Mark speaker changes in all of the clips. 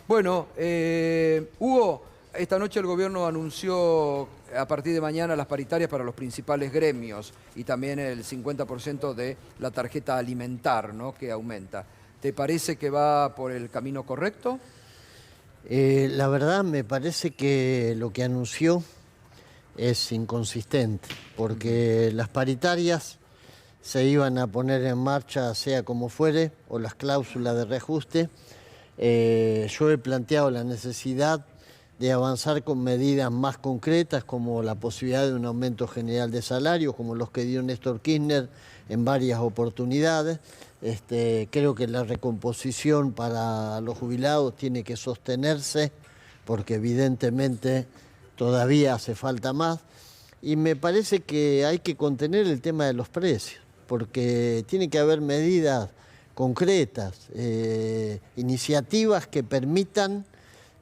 Speaker 1: Bueno, Hugo, esta noche el gobierno anunció a partir de mañana las paritarias para los principales gremios y también el 50% de la tarjeta alimentar, ¿no?, que aumenta. ¿Te parece que va por el camino correcto?
Speaker 2: La verdad me parece que lo que anunció es inconsistente, porque las paritarias se iban a poner en marcha sea como fuere, o las cláusulas de reajuste. Yo he planteado la necesidad de avanzar con medidas más concretas, como la posibilidad de un aumento general de salario, como los que dio Néstor Kirchner en varias oportunidades. Creo que la recomposición para los jubilados tiene que sostenerse, porque evidentemente todavía hace falta más. Y me parece que hay que contener el tema de los precios, porque tiene que haber medidas concretas, iniciativas que permitan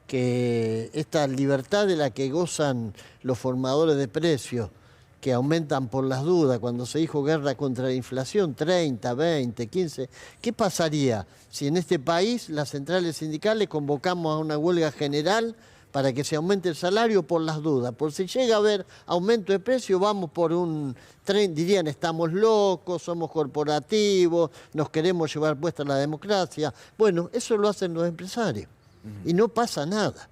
Speaker 2: que esta libertad de la que gozan los formadores de precios, que aumentan por las dudas, cuando se dijo guerra contra la inflación, 30, 20, 15, ¿qué pasaría si en este país las centrales sindicales convocamos a una huelga general para que se aumente el salario por las dudas? Por si llega a haber aumento de precio, vamos por un tren, dirían, estamos locos, somos corporativos, nos queremos llevar puesta la democracia. Bueno, eso lo hacen los empresarios y no pasa nada.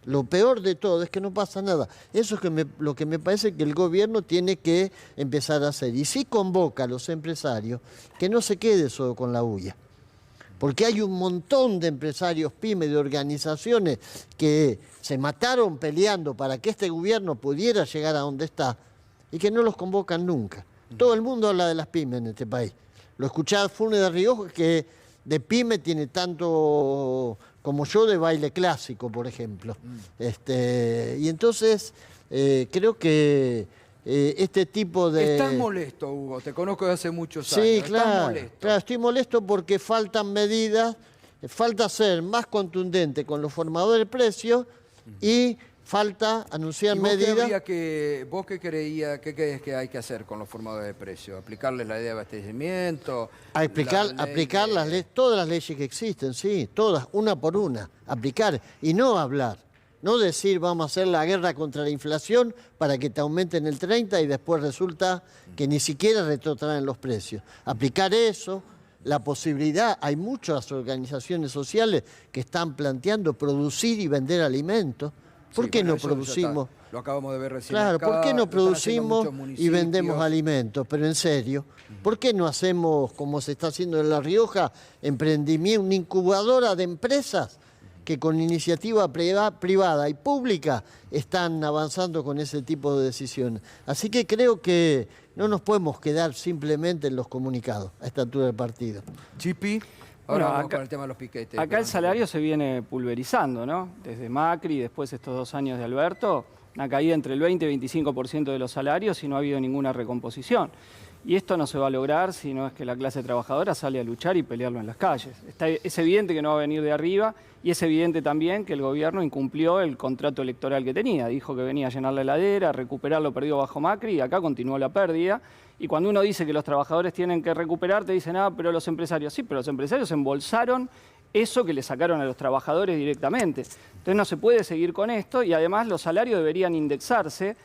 Speaker 2: Lo peor de todo es que no pasa nada. Eso es lo que me parece que el gobierno tiene que empezar a hacer. Y sí convoca a los empresarios que no se quede solo con la bulla. Porque hay un montón de empresarios pymes, de organizaciones que se mataron peleando para que este gobierno pudiera llegar a donde está y que no los convocan nunca. Todo el mundo habla de las pymes en este país. Lo escuchaba Funes de Rioja, que de pyme tiene tanto como yo de baile clásico, por ejemplo. Y entonces creo que este tipo de...
Speaker 1: Estás molesto, Hugo, te conozco desde hace muchos años.
Speaker 2: Sí,
Speaker 1: ¿Estás
Speaker 2: claro,
Speaker 1: molesto?
Speaker 2: claro, estoy molesto porque faltan medidas, falta ser más contundente con los formadores de precios y falta anunciar
Speaker 1: ¿Y
Speaker 2: medidas...
Speaker 1: vos qué crees que hay que hacer con los formadores de precios? ¿Aplicarles la ley de abastecimiento?
Speaker 2: Aplicar las leyes, todas las leyes que existen, sí, todas, una por una, aplicar y no hablar. No decir vamos a hacer la guerra contra la inflación para que te aumenten el 30 y después resulta que ni siquiera retrotraen los precios. Aplicar eso, la posibilidad, hay muchas organizaciones sociales que están planteando producir y vender alimentos. ¿Por qué no producimos?
Speaker 1: Lo acabamos de ver recién.
Speaker 2: Claro,
Speaker 1: acá,
Speaker 2: ¿por qué no producimos y vendemos
Speaker 1: alimentos?
Speaker 2: alimentos? Pero en serio, ¿por qué no hacemos, como se está haciendo en La Rioja, emprendimiento, una incubadora de empresas que con iniciativa privada y pública están avanzando con ese tipo de decisiones? Así que creo que no nos podemos quedar simplemente en los comunicados a esta altura del partido.
Speaker 1: Chipi, ahora
Speaker 3: Bueno,
Speaker 1: vamos
Speaker 3: acá,
Speaker 1: con el tema de los piquetes.
Speaker 3: acá el salario se viene pulverizando, ¿no? Desde Macri, después estos 2 años de Alberto, una caída entre el 20 y 25% de los salarios y no ha habido ninguna recomposición. Y esto no se va a lograr si no es que la clase trabajadora sale a luchar y pelearlo en las calles. Es evidente que no va a venir de arriba y es evidente también que el gobierno incumplió el contrato electoral que tenía. Dijo que venía a llenar la heladera, a recuperar lo perdido bajo Macri y acá continuó la pérdida. Y cuando uno dice que los trabajadores tienen que recuperar, te dicen, ah, pero los empresarios. Sí, pero los empresarios embolsaron eso que le sacaron a los trabajadores directamente. Entonces no se puede seguir con esto y además los salarios deberían indexarse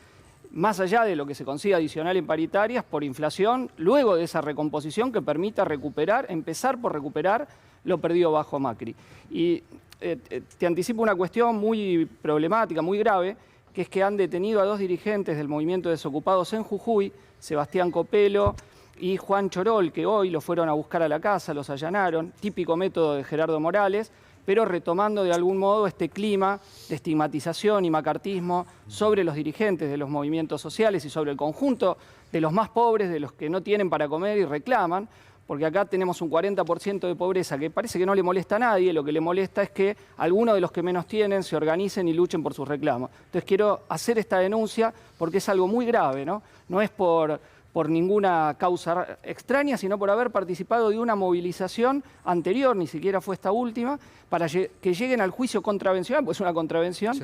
Speaker 3: más allá de lo que se consiga adicional en paritarias por inflación, luego de esa recomposición que permita recuperar, empezar por recuperar lo perdido bajo Macri. Y te anticipo una cuestión muy problemática, muy grave, que es que han detenido a 2 dirigentes del movimiento de desocupados en Jujuy, Sebastián Copelo y Juan Chorol, que hoy los fueron a buscar a la casa, los allanaron, típico método de Gerardo Morales, pero retomando de algún modo este clima de estigmatización y macartismo sobre los dirigentes de los movimientos sociales y sobre el conjunto de los más pobres, de los que no tienen para comer y reclaman, porque acá tenemos un 40% de pobreza que parece que no le molesta a nadie, lo que le molesta es que algunos de los que menos tienen se organicen y luchen por sus reclamos. Entonces quiero hacer esta denuncia porque es algo muy grave, ¿no? No es por por ninguna causa extraña, sino por haber participado de una movilización anterior, ni siquiera fue esta última, para que lleguen al juicio contravencional, pues es una contravención,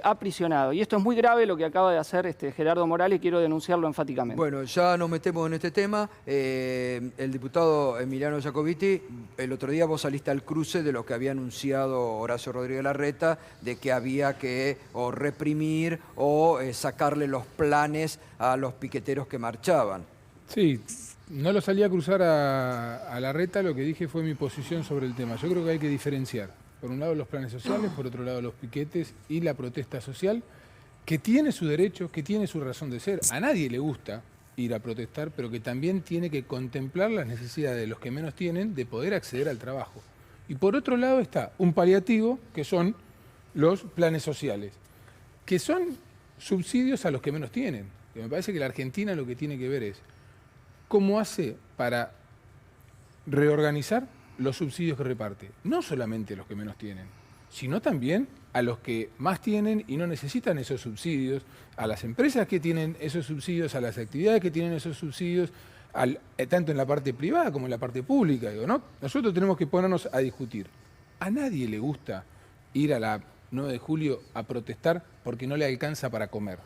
Speaker 3: aprisionado. Y esto es muy grave lo que acaba de hacer Gerardo Morales, quiero denunciarlo enfáticamente.
Speaker 1: Bueno, ya nos metemos en este tema. El diputado Emiliano Jacobiti, el otro día vos saliste al cruce de lo que había anunciado Horacio Rodríguez Larreta, de que había que o reprimir o sacarle los planes a los piqueteros que marchaban.
Speaker 4: Sí, no lo salí a cruzar a Larreta, lo que dije fue mi posición sobre el tema. Yo creo que hay que diferenciar, por un lado los planes sociales, por otro lado los piquetes y la protesta social, que tiene su derecho, que tiene su razón de ser. A nadie le gusta ir a protestar, pero que también tiene que contemplar las necesidades de los que menos tienen de poder acceder al trabajo. Y por otro lado está un paliativo, que son los planes sociales, que son subsidios a los que menos tienen. Me parece que la Argentina lo que tiene que ver es cómo hace para reorganizar los subsidios que reparte. No solamente a los que menos tienen, sino también a los que más tienen y no necesitan esos subsidios, a las empresas que tienen esos subsidios, a las actividades que tienen esos subsidios, tanto en la parte privada como en la parte pública. Digo, ¿no? Nosotros tenemos que ponernos a discutir. A nadie le gusta ir a la 9 de julio a protestar porque no le alcanza para comer.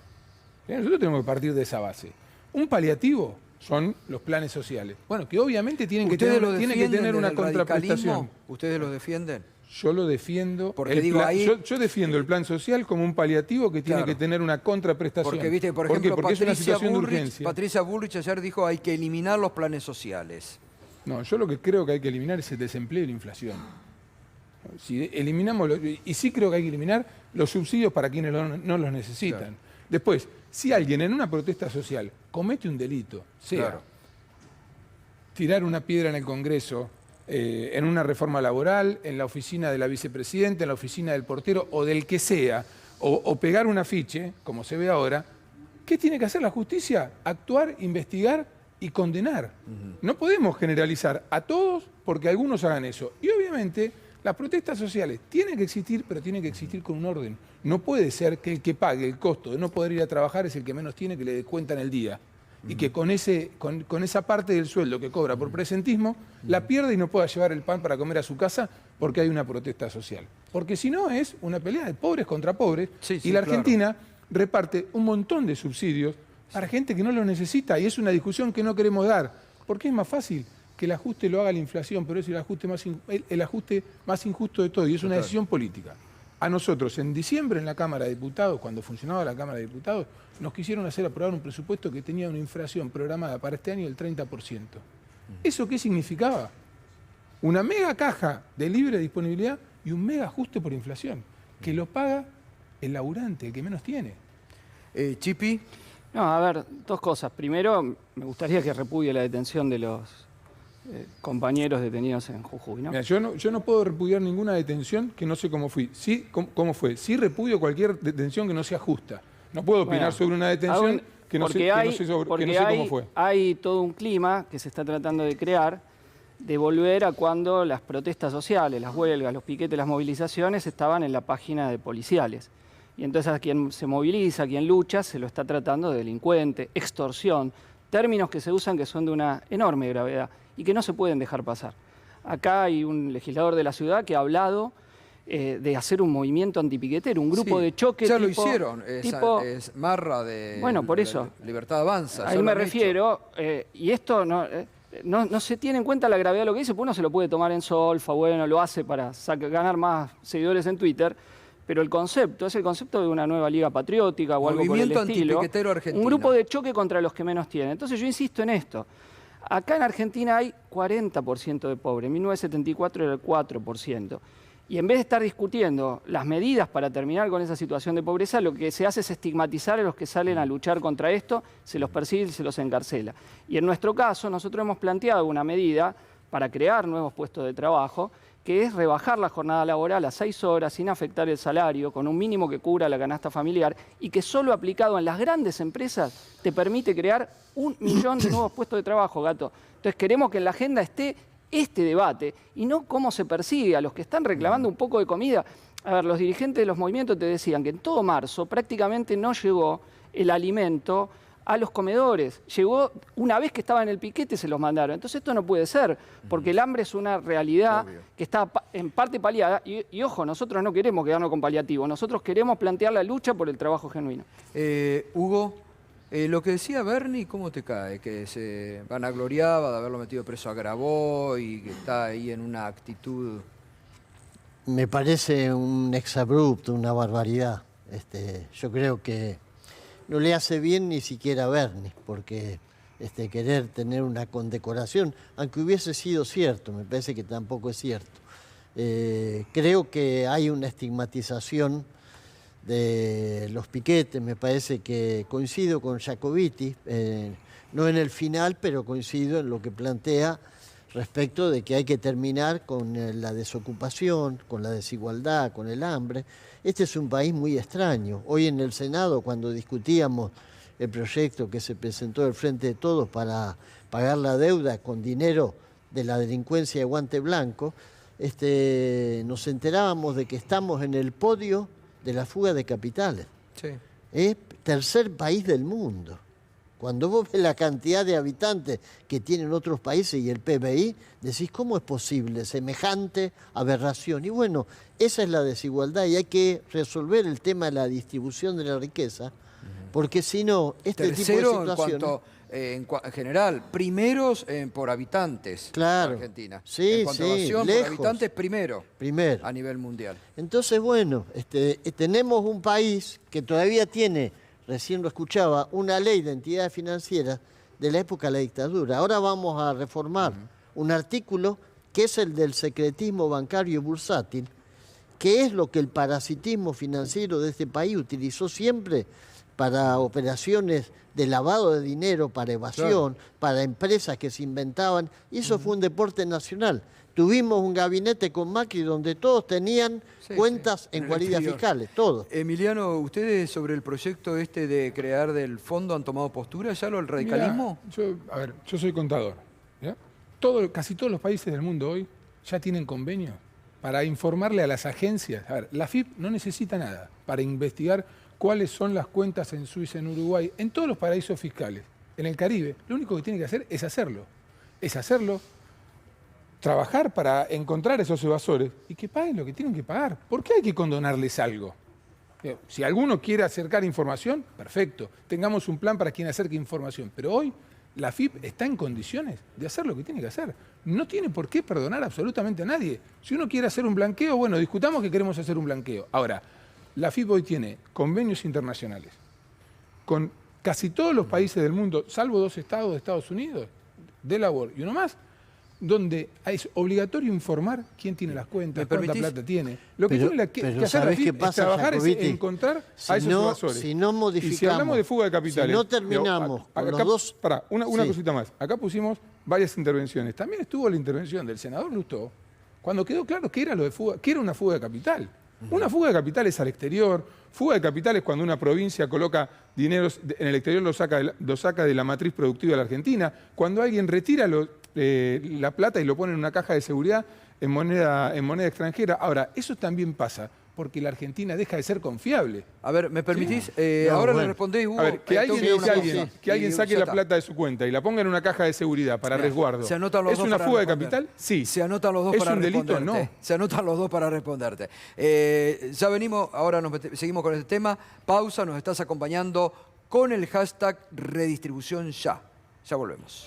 Speaker 4: Nosotros tenemos que partir de esa base. Un paliativo son los planes sociales. Bueno, que obviamente tienen que tener una contraprestación.
Speaker 1: ¿Ustedes lo defienden?
Speaker 4: Yo lo defiendo.
Speaker 1: Porque digo,
Speaker 4: yo defiendo el plan social como un paliativo que tiene que tener una contraprestación.
Speaker 1: Porque, viste, por ejemplo,
Speaker 4: porque es una situación de urgencia.
Speaker 1: Patricia Bullrich ayer dijo hay que eliminar los planes sociales.
Speaker 4: No, yo lo que creo que hay que eliminar es el desempleo y la inflación. Si eliminamos, y sí creo que hay que eliminar los subsidios para quienes no los necesitan. Claro. Después, si alguien en una protesta social comete un delito, sea tirar una piedra en el Congreso, en una reforma laboral, en la oficina de la vicepresidenta, en la oficina del portero o del que sea, o pegar un afiche, como se ve ahora, ¿qué tiene que hacer la justicia? Actuar, investigar y condenar. No podemos generalizar a todos porque algunos hagan eso. Y obviamente las protestas sociales tienen que existir, pero tienen que existir con un orden. No puede ser que el que pague el costo de no poder ir a trabajar es el que menos tiene, que le descuentan el día. Y que con esa parte del sueldo que cobra por presentismo, la pierde y no pueda llevar el pan para comer a su casa porque hay una protesta social. Porque si no es una pelea de pobres contra pobres, y la Argentina reparte un montón de subsidios para gente que no lo necesita, y es una discusión que no queremos dar, porque es más fácil que el ajuste lo haga la inflación, pero es el ajuste más injusto de todo, y es una decisión política. A nosotros, en diciembre, en la Cámara de Diputados, cuando funcionaba la Cámara de Diputados, nos quisieron hacer aprobar un presupuesto que tenía una inflación programada para este año del 30%. ¿Eso qué significaba? Una mega caja de libre disponibilidad y un mega ajuste por inflación, que lo paga el laburante, el que menos tiene.
Speaker 1: Chipi.
Speaker 3: No, a ver, dos cosas. Primero, me gustaría que repudie la detención de los compañeros detenidos en Jujuy, ¿no?
Speaker 4: Mira, yo no puedo repudiar ninguna detención que no sé cómo fue. ¿Cómo fue? Sí repudio cualquier detención que no sea justa. No puedo opinar sobre una detención que no sé cómo fue.
Speaker 3: Hay todo un clima que se está tratando de crear de volver a cuando las protestas sociales, las huelgas, los piquetes, las movilizaciones estaban en la página de policiales. Y entonces a quien se moviliza, a quien lucha, se lo está tratando de delincuente, extorsión, términos que se usan que son de una enorme gravedad y que no se pueden dejar pasar. Acá hay un legislador de la ciudad que ha hablado de hacer un movimiento antipiquetero, un grupo de choque.
Speaker 1: Ya lo hicieron, es Marra de
Speaker 3: por eso,
Speaker 1: Libertad Avanza.
Speaker 3: A él me refiero, y esto no se tiene en cuenta la gravedad de lo que dice, porque uno se lo puede tomar en solfa, bueno, lo hace para ganar más seguidores en Twitter, pero el concepto es el concepto de una nueva liga patriótica o algo por el estilo. Un grupo de choque contra los que menos tienen. Entonces yo insisto en esto. Acá en Argentina hay 40% de pobres, en 1974 era el 4%. Y en vez de estar discutiendo las medidas para terminar con esa situación de pobreza, lo que se hace es estigmatizar a los que salen a luchar contra esto, se los persigue y se los encarcela. Y en nuestro caso, nosotros hemos planteado una medida para crear nuevos puestos de trabajo, que es rebajar la jornada laboral a 6 horas sin afectar el salario, con un mínimo que cubra la canasta familiar y que solo aplicado en las grandes empresas te permite crear 1 millón de nuevos puestos de trabajo, Gato. Entonces queremos que en la agenda esté este debate y no cómo se persigue a los que están reclamando un poco de comida. A ver, los dirigentes de los movimientos te decían que en todo marzo prácticamente no llegó el alimento a los comedores. Llegó una vez que estaba en el piquete, se los mandaron. Entonces esto no puede ser, porque el hambre es una realidad que está en parte paliada. Y ojo, nosotros no queremos quedarnos con paliativo, nosotros queremos plantear la lucha por el trabajo genuino.
Speaker 1: Hugo, lo que decía Bernie, ¿cómo te cae? Que se vanagloriaba de haberlo metido preso a Grabois y que está ahí en una actitud...
Speaker 2: Me parece un exabrupto, una barbaridad. Yo creo que no le hace bien ni siquiera a Bernie, porque querer tener una condecoración, aunque hubiese sido cierto, me parece que tampoco es cierto. Creo que hay una estigmatización de los piquetes, me parece que coincido con Jacobiti, no en el final, pero coincido en lo que plantea respecto de que hay que terminar con la desocupación, con la desigualdad, con el hambre. Este es un país muy extraño. Hoy en el Senado, cuando discutíamos el proyecto que se presentó del Frente de Todos para pagar la deuda con dinero de la delincuencia de guante blanco, nos enterábamos de que estamos en el podio de la fuga de capitales.
Speaker 1: Sí.
Speaker 2: Tercer país del mundo. Cuando vos ves la cantidad de habitantes que tienen otros países y el PBI, decís, ¿cómo es posible semejante aberración? Y bueno, esa es la desigualdad y hay que resolver el tema de la distribución de la riqueza, porque si no, tipo de situaciones...
Speaker 1: en general, primeros por habitantes
Speaker 2: claro,
Speaker 1: en Argentina.
Speaker 2: Sí,
Speaker 1: en cuanto a evasión
Speaker 2: lejos.
Speaker 1: Por habitantes, primero a nivel mundial.
Speaker 2: Entonces, bueno, tenemos un país que todavía tiene... Recién lo escuchaba, una ley de entidades financieras de la época de la dictadura. Ahora vamos a reformar un artículo que es el del secretismo bancario bursátil, que es lo que el parasitismo financiero de este país utilizó siempre para operaciones de lavado de dinero, para evasión, para empresas que se inventaban. Y eso fue un deporte nacional. Tuvimos un gabinete con Macri donde todos tenían cuentas en guaridas fiscales, todos.
Speaker 1: Emiliano, ¿ustedes sobre el proyecto de crear del fondo han tomado postura ya el radicalismo?
Speaker 4: Mirá, yo soy contador. ¿ya? Casi todos los países del mundo hoy ya tienen convenios para informarle a las agencias. A ver, la AFIP no necesita nada para investigar cuáles son las cuentas en Suiza, en Uruguay, en todos los paraísos fiscales, en el Caribe. Lo único que tiene que hacer es hacerlo. Trabajar para encontrar esos evasores y que paguen lo que tienen que pagar. ¿Por qué hay que condonarles algo? Si alguno quiere acercar información, perfecto. Tengamos un plan para quien acerque información. Pero hoy la AFIP está en condiciones de hacer lo que tiene que hacer. No tiene por qué perdonar absolutamente a nadie. Si uno quiere hacer un blanqueo, bueno, discutamos que queremos hacer un blanqueo. Ahora, la AFIP hoy tiene convenios internacionales con casi todos los países del mundo, salvo 2 estados de Estados Unidos, Delaware y uno más, donde es obligatorio informar quién tiene las cuentas, cuánta plata tiene. Lo que tiene que hacer la FIP es trabajar es encontrar a esos evasores.
Speaker 2: Si no modificamos,
Speaker 4: y si hablamos de fuga de capitales...
Speaker 2: Si no terminamos con los dos...
Speaker 4: Una cosita más. Acá pusimos varias intervenciones. También estuvo la intervención del senador Lustó, cuando quedó claro que era, que era una fuga de capital. Una fuga de capitales al exterior, fuga de capitales cuando una provincia coloca dinero en el exterior, lo saca de la matriz productiva de la Argentina, cuando alguien retira la plata y lo pone en una caja de seguridad en moneda extranjera. Ahora, eso también pasa porque la Argentina deja de ser confiable.
Speaker 1: A ver, ¿me permitís?
Speaker 4: Sí.
Speaker 1: Ahora le respondés, Hugo.
Speaker 4: A ver, que alguien saque la plata de su cuenta y la ponga en una caja de seguridad para resguardo.
Speaker 1: ¿Se anotan los
Speaker 4: ¿Es
Speaker 1: dos
Speaker 4: una
Speaker 1: para
Speaker 4: fuga de
Speaker 1: responder?
Speaker 4: capital? Sí.
Speaker 1: Se anotan los dos
Speaker 4: ¿Es
Speaker 1: para
Speaker 4: un delito?
Speaker 1: responderte.
Speaker 4: No.
Speaker 1: Se anotan los dos para responderte. Ya venimos, ahora seguimos con este tema. Pausa, nos estás acompañando con el hashtag Redistribución Ya. Ya volvemos.